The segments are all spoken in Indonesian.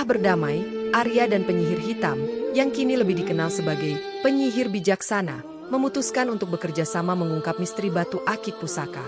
Setelah berdamai, Arya dan penyihir hitam, yang kini lebih dikenal sebagai penyihir bijaksana, memutuskan untuk bekerja sama mengungkap misteri batu akik pusaka.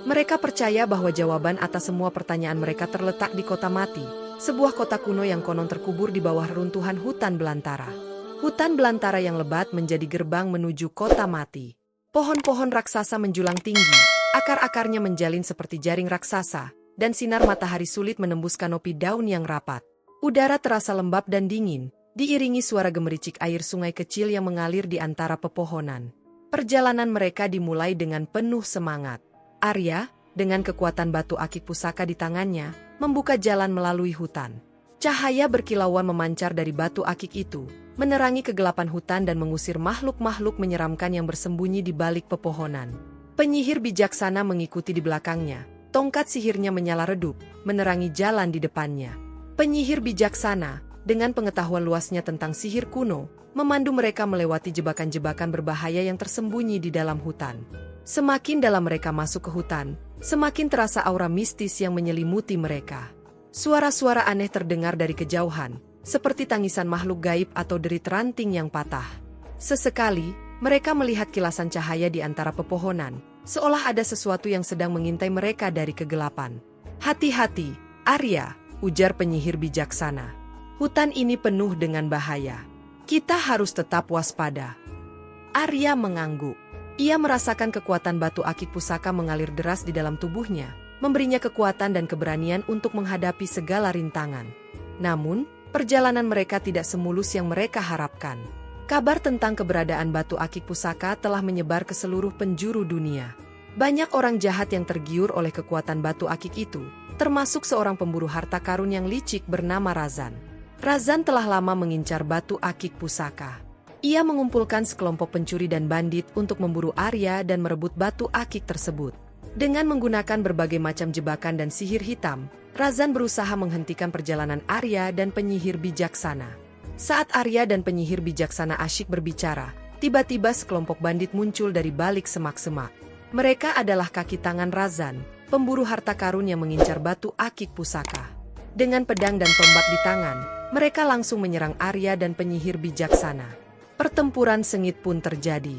Mereka percaya bahwa jawaban atas semua pertanyaan mereka terletak di Kota Mati, sebuah kota kuno yang konon terkubur di bawah reruntuhan hutan belantara. Hutan belantara yang lebat menjadi gerbang menuju Kota Mati. Pohon-pohon raksasa menjulang tinggi, akar-akarnya menjalin seperti jaring raksasa, dan sinar matahari sulit menembus kanopi daun yang rapat. Udara terasa lembab dan dingin, diiringi suara gemericik air sungai kecil yang mengalir di antara pepohonan. Perjalanan mereka dimulai dengan penuh semangat. Arya, dengan kekuatan batu akik pusaka di tangannya, membuka jalan melalui hutan. Cahaya berkilauan memancar dari batu akik itu, menerangi kegelapan hutan dan mengusir makhluk-makhluk menyeramkan yang bersembunyi di balik pepohonan. Penyihir bijaksana mengikuti di belakangnya, tongkat sihirnya menyala redup, menerangi jalan di depannya. Penyihir bijaksana, dengan pengetahuan luasnya tentang sihir kuno, memandu mereka melewati jebakan-jebakan berbahaya yang tersembunyi di dalam hutan. Semakin dalam mereka masuk ke hutan, semakin terasa aura mistis yang menyelimuti mereka. Suara-suara aneh terdengar dari kejauhan, seperti tangisan makhluk gaib atau derit ranting yang patah. Sesekali, mereka melihat kilasan cahaya di antara pepohonan, seolah ada sesuatu yang sedang mengintai mereka dari kegelapan. "Hati-hati, Arya," ujar penyihir bijaksana. "Hutan ini penuh dengan bahaya. Kita harus tetap waspada." Arya mengangguk. Ia merasakan kekuatan batu akik pusaka mengalir deras di dalam tubuhnya, memberinya kekuatan dan keberanian untuk menghadapi segala rintangan. Namun, perjalanan mereka tidak semulus yang mereka harapkan. Kabar tentang keberadaan batu akik pusaka telah menyebar ke seluruh penjuru dunia. Banyak orang jahat yang tergiur oleh kekuatan batu akik itu, termasuk seorang pemburu harta karun yang licik bernama Razan. Razan telah lama mengincar batu akik pusaka. Ia mengumpulkan sekelompok pencuri dan bandit untuk memburu Arya dan merebut batu akik tersebut. Dengan menggunakan berbagai macam jebakan dan sihir hitam, Razan berusaha menghentikan perjalanan Arya dan penyihir bijaksana. Saat Arya dan penyihir bijaksana asyik berbicara, tiba-tiba sekelompok bandit muncul dari balik semak-semak. Mereka adalah kaki tangan Razan, pemburu harta karun yang mengincar batu akik pusaka. Dengan pedang dan tombak di tangan, mereka langsung menyerang Arya dan penyihir bijaksana. Pertempuran sengit pun terjadi.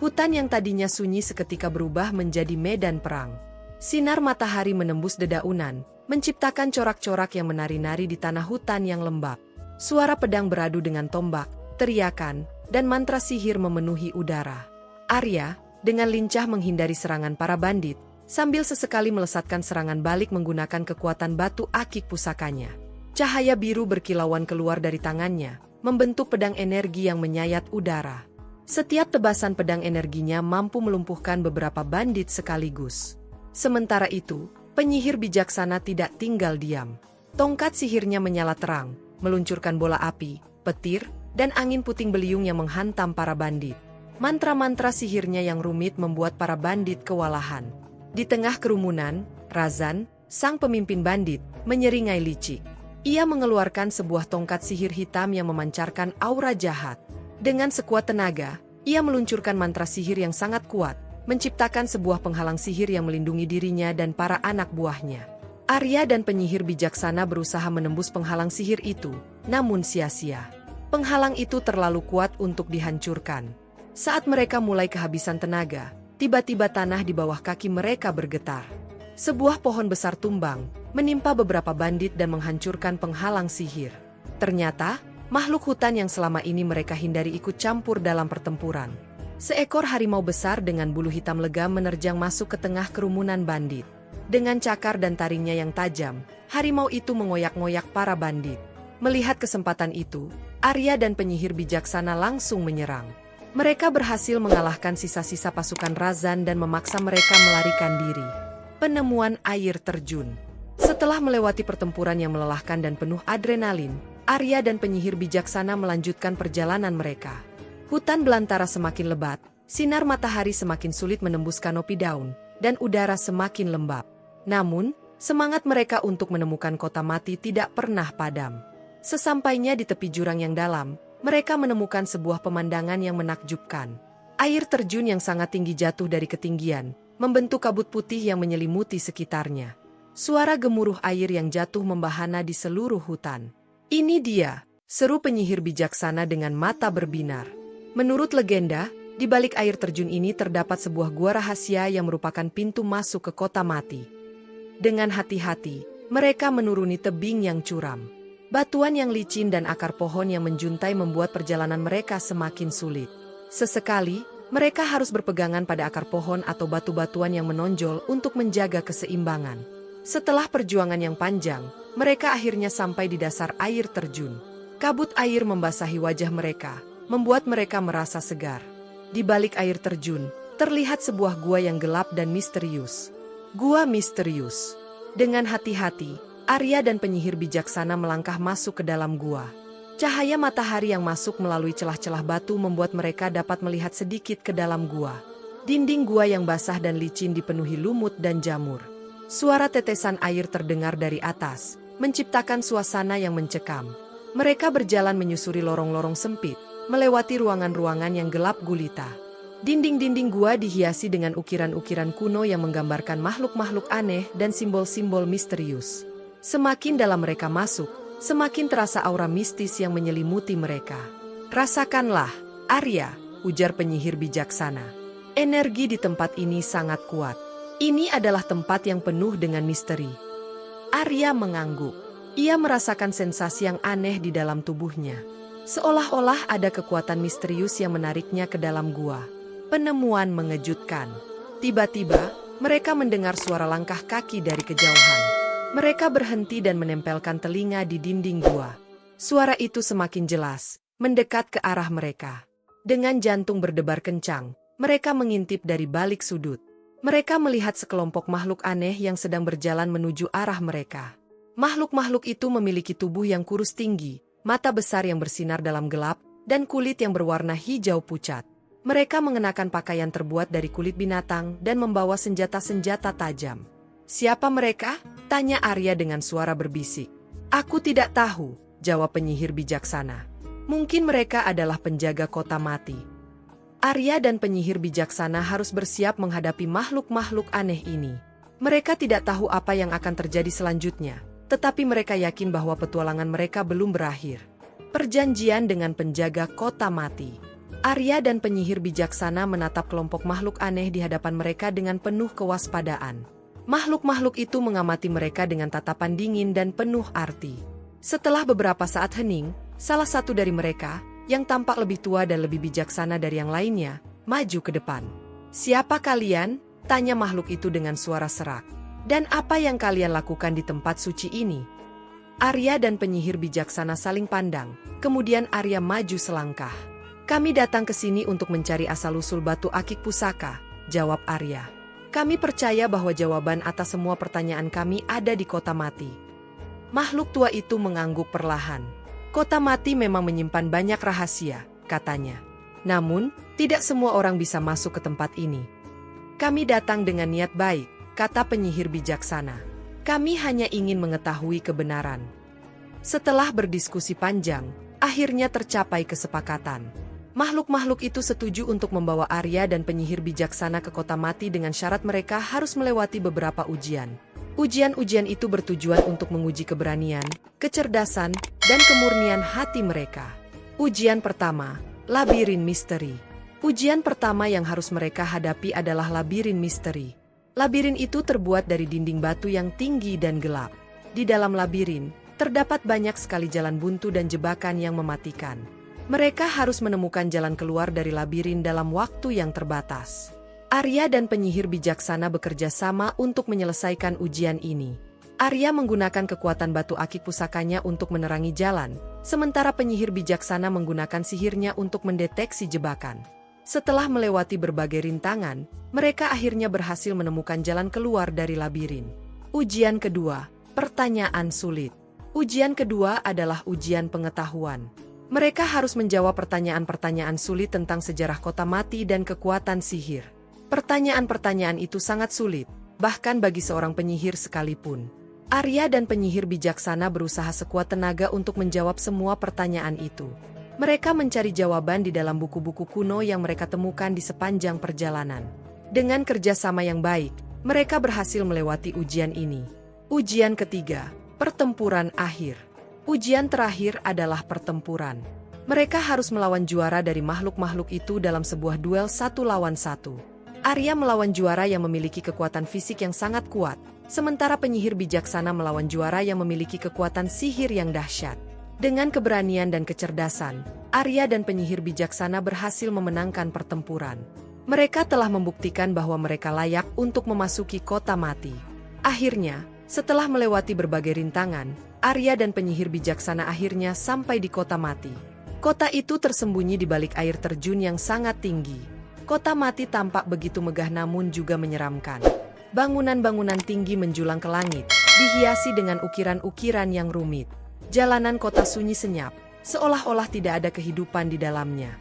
Hutan yang tadinya sunyi seketika berubah menjadi medan perang. Sinar matahari menembus dedaunan, menciptakan corak-corak yang menari-nari di tanah hutan yang lembab. Suara pedang beradu dengan tombak, teriakan, dan mantra sihir memenuhi udara. Arya, dengan lincah menghindari serangan para bandit, sambil sesekali melesatkan serangan balik menggunakan kekuatan batu akik pusakanya. Cahaya biru berkilauan keluar dari tangannya, membentuk pedang energi yang menyayat udara. Setiap tebasan pedang energinya mampu melumpuhkan beberapa bandit sekaligus. Sementara itu, penyihir bijaksana tidak tinggal diam. Tongkat sihirnya menyala terang, meluncurkan bola api, petir, dan angin puting beliung yang menghantam para bandit. Mantra-mantra sihirnya yang rumit membuat para bandit kewalahan. Di tengah kerumunan, Razan, sang pemimpin bandit, menyeringai licik. Ia mengeluarkan sebuah tongkat sihir hitam yang memancarkan aura jahat. Dengan sekuat tenaga, ia meluncurkan mantra sihir yang sangat kuat, menciptakan sebuah penghalang sihir yang melindungi dirinya dan para anak buahnya. Arya dan penyihir bijaksana berusaha menembus penghalang sihir itu, namun sia-sia. Penghalang itu terlalu kuat untuk dihancurkan. Saat mereka mulai kehabisan tenaga, tiba-tiba tanah di bawah kaki mereka bergetar. Sebuah pohon besar tumbang, menimpa beberapa bandit dan menghancurkan penghalang sihir. Ternyata, makhluk hutan yang selama ini mereka hindari ikut campur dalam pertempuran. Seekor harimau besar dengan bulu hitam legam menerjang masuk ke tengah kerumunan bandit. Dengan cakar dan taringnya yang tajam, harimau itu mengoyak-ngoyak para bandit. Melihat kesempatan itu, Arya dan penyihir bijaksana langsung menyerang. Mereka berhasil mengalahkan sisa-sisa pasukan Razan dan memaksa mereka melarikan diri. Penemuan air terjun. Setelah melewati pertempuran yang melelahkan dan penuh adrenalin, Arya dan penyihir bijaksana melanjutkan perjalanan mereka. Hutan belantara semakin lebat, sinar matahari semakin sulit menembus kanopi daun, dan udara semakin lembab. Namun, semangat mereka untuk menemukan Kota Mati tidak pernah padam. Sesampainya di tepi jurang yang dalam, mereka menemukan sebuah pemandangan yang menakjubkan. Air terjun yang sangat tinggi jatuh dari ketinggian, membentuk kabut putih yang menyelimuti sekitarnya. Suara gemuruh air yang jatuh membahana di seluruh hutan. Ini dia, seru penyihir bijaksana dengan mata berbinar. Menurut legenda, di balik air terjun ini terdapat sebuah gua rahasia yang merupakan pintu masuk ke kota mati. Dengan hati-hati, mereka menuruni tebing yang curam. Batuan yang licin dan akar pohon yang menjuntai membuat perjalanan mereka semakin sulit. Sesekali, mereka harus berpegangan pada akar pohon atau batu-batuan yang menonjol untuk menjaga keseimbangan. Setelah perjuangan yang panjang, mereka akhirnya sampai di dasar air terjun. Kabut air membasahi wajah mereka, membuat mereka merasa segar. Di balik air terjun, terlihat sebuah gua yang gelap dan misterius. Gua misterius. Dengan hati-hati, Arya dan penyihir bijaksana melangkah masuk ke dalam gua. Cahaya matahari yang masuk melalui celah-celah batu membuat mereka dapat melihat sedikit ke dalam gua. Dinding gua yang basah dan licin dipenuhi lumut dan jamur. Suara tetesan air terdengar dari atas, menciptakan suasana yang mencekam. Mereka berjalan menyusuri lorong-lorong sempit, melewati ruangan-ruangan yang gelap gulita. Dinding-dinding gua dihiasi dengan ukiran-ukiran kuno yang menggambarkan makhluk-makhluk aneh dan simbol-simbol misterius. Semakin dalam mereka masuk, semakin terasa aura mistis yang menyelimuti mereka. "Rasakanlah, Arya," ujar penyihir bijaksana. "Energi di tempat ini sangat kuat. Ini adalah tempat yang penuh dengan misteri." Arya mengangguk. Ia merasakan sensasi yang aneh di dalam tubuhnya. Seolah-olah ada kekuatan misterius yang menariknya ke dalam gua. Penemuan mengejutkan. Tiba-tiba, mereka mendengar suara langkah kaki dari kejauhan. Mereka berhenti dan menempelkan telinga di dinding gua. Suara itu semakin jelas, mendekat ke arah mereka. Dengan jantung berdebar kencang, mereka mengintip dari balik sudut. Mereka melihat sekelompok makhluk aneh yang sedang berjalan menuju arah mereka. Makhluk-makhluk itu memiliki tubuh yang kurus tinggi, mata besar yang bersinar dalam gelap, dan kulit yang berwarna hijau pucat. Mereka mengenakan pakaian terbuat dari kulit binatang dan membawa senjata-senjata tajam. "Siapa mereka?" tanya Arya dengan suara berbisik. "Aku tidak tahu," jawab penyihir bijaksana. "Mungkin mereka adalah penjaga kota mati." Arya dan penyihir bijaksana harus bersiap menghadapi makhluk-makhluk aneh ini. Mereka tidak tahu apa yang akan terjadi selanjutnya, tetapi mereka yakin bahwa petualangan mereka belum berakhir. Perjanjian dengan penjaga kota mati. Arya dan penyihir bijaksana menatap kelompok makhluk aneh di hadapan mereka dengan penuh kewaspadaan. Makhluk-makhluk itu mengamati mereka dengan tatapan dingin dan penuh arti. Setelah beberapa saat hening, salah satu dari mereka, yang tampak lebih tua dan lebih bijaksana dari yang lainnya, maju ke depan. "Siapa kalian?" tanya makhluk itu dengan suara serak. "Dan apa yang kalian lakukan di tempat suci ini?" Arya dan penyihir bijaksana saling pandang, kemudian Arya maju selangkah. "Kami datang ke sini untuk mencari asal-usul batu akik pusaka," jawab Arya. "Kami percaya bahwa jawaban atas semua pertanyaan kami ada di kota mati." Makhluk tua itu mengangguk perlahan. "Kota mati memang menyimpan banyak rahasia," katanya. "Namun, tidak semua orang bisa masuk ke tempat ini. Kami datang dengan niat baik," kata penyihir bijaksana. "Kami hanya ingin mengetahui kebenaran." Setelah berdiskusi panjang, akhirnya tercapai kesepakatan. Makhluk-makhluk itu setuju untuk membawa Arya dan penyihir bijaksana ke kota mati dengan syarat mereka harus melewati beberapa ujian. Ujian-ujian itu bertujuan untuk menguji keberanian, kecerdasan, dan kemurnian hati mereka. Ujian pertama, labirin misteri. Ujian pertama yang harus mereka hadapi adalah labirin misteri. Labirin itu terbuat dari dinding batu yang tinggi dan gelap. Di dalam labirin, terdapat banyak sekali jalan buntu dan jebakan yang mematikan. Mereka harus menemukan jalan keluar dari labirin dalam waktu yang terbatas. Arya dan penyihir bijaksana bekerja sama untuk menyelesaikan ujian ini. Arya menggunakan kekuatan batu akik pusakanya untuk menerangi jalan, sementara penyihir bijaksana menggunakan sihirnya untuk mendeteksi jebakan. Setelah melewati berbagai rintangan, mereka akhirnya berhasil menemukan jalan keluar dari labirin. Ujian kedua, pertanyaan sulit. Ujian kedua adalah ujian pengetahuan. Mereka harus menjawab pertanyaan-pertanyaan sulit tentang sejarah kota mati dan kekuatan sihir. Pertanyaan-pertanyaan itu sangat sulit, bahkan bagi seorang penyihir sekalipun. Arya dan penyihir bijaksana berusaha sekuat tenaga untuk menjawab semua pertanyaan itu. Mereka mencari jawaban di dalam buku-buku kuno yang mereka temukan di sepanjang perjalanan. Dengan kerjasama yang baik, mereka berhasil melewati ujian ini. Ujian ketiga, pertempuran akhir. Ujian terakhir adalah pertempuran. Mereka harus melawan juara dari makhluk-makhluk itu dalam sebuah duel 1 lawan 1. Arya melawan juara yang memiliki kekuatan fisik yang sangat kuat, sementara penyihir bijaksana melawan juara yang memiliki kekuatan sihir yang dahsyat. Dengan keberanian dan kecerdasan, Arya dan penyihir bijaksana berhasil memenangkan pertempuran. Mereka telah membuktikan bahwa mereka layak untuk memasuki kota mati. Akhirnya, setelah melewati berbagai rintangan, Arya dan penyihir bijaksana akhirnya sampai di kota mati. Kota itu tersembunyi di balik air terjun yang sangat tinggi. Kota mati tampak begitu megah namun juga menyeramkan. Bangunan-bangunan tinggi menjulang ke langit, dihiasi dengan ukiran-ukiran yang rumit. Jalanan kota sunyi senyap, seolah-olah tidak ada kehidupan di dalamnya.